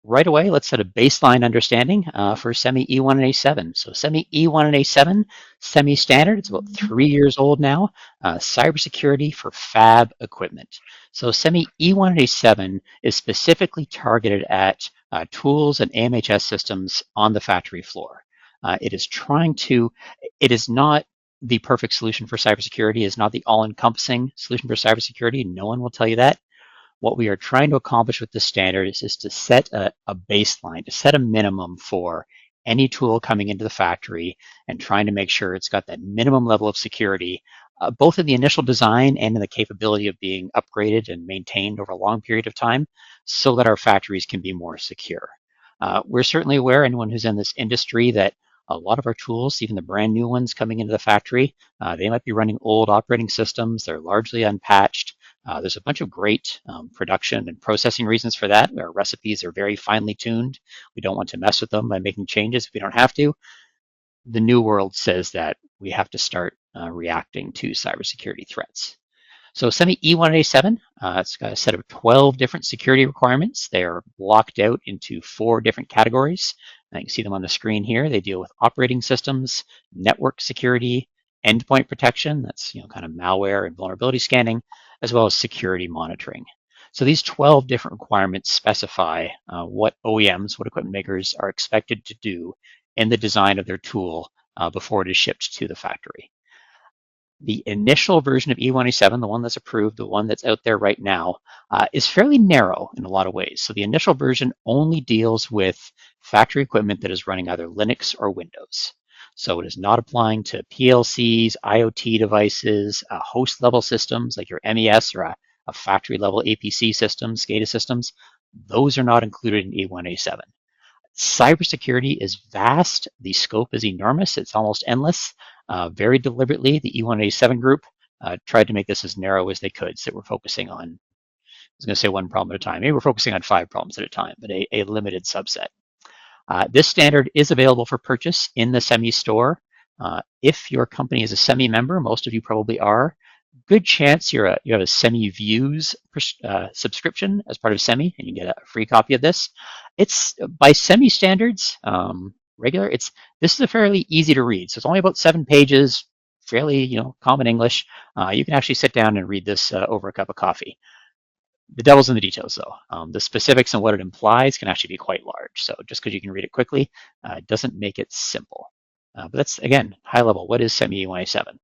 right away, let's set a baseline understanding for SEMI E187. So SEMI E187, semi-standard, it's about 3 years old now, cybersecurity for fab equipment. So SEMI E187 is specifically targeted at tools and AMHS systems on the factory floor. It is not the perfect solution for cybersecurity, is not the all-encompassing solution for cybersecurity. No one will tell you that. What we are trying to accomplish with this standard is to set a baseline, to set a minimum for any tool coming into the factory and trying to make sure it's got that minimum level of security, both in the initial design and in the capability of being upgraded and maintained over a long period of time so that our factories can be more secure. We're certainly aware, anyone who's in this industry, that a lot of our tools, even the brand new ones coming into the factory, they might be running old operating systems. They're largely unpatched. There's a bunch of great production and processing reasons for that. Our recipes are very finely tuned. We don't want to mess with them by making changes if we don't have to. The new world says that we have to start reacting to cybersecurity threats. So SEMI E187, it's got a set of 12 different security requirements. They are blocked out into 4 different categories. You can see them on the screen here. They deal with operating systems, network security, endpoint protection, that's kind of malware and vulnerability scanning, as well as security monitoring. So these 12 different requirements specify what OEMs, what equipment makers are expected to do in the design of their tool before it is shipped to the factory. The initial version of E187, the one that's approved, the one that's out there right now, is fairly narrow in a lot of ways. So the initial version only deals with factory equipment that is running either Linux or Windows. So it is not applying to PLCs, IoT devices, host-level systems like your MES or a factory-level APC system, SCADA systems. Those are not included in E187. Cybersecurity is vast. The scope is enormous. It's almost endless. Very deliberately, the E187 group tried to make this as narrow as they could. So we're focusing on, I was going to say one problem at a time. Maybe we're focusing on 5 problems at a time, but a limited subset. This standard is available for purchase in the SEMI store. If your company is a SEMI member, most of you probably are, good chance you have a SEMI Views subscription as part of SEMI, and you get a free copy of this. It's by SEMI standards, regular. This is a fairly easy to read, so it's only about 7 pages, fairly common English. You can actually sit down and read this over a cup of coffee. The devil's in the details, though. The specifics and what it implies can actually be quite large. So just because you can read it quickly doesn't make it simple. But that's, again, high level. What is SEMI E187?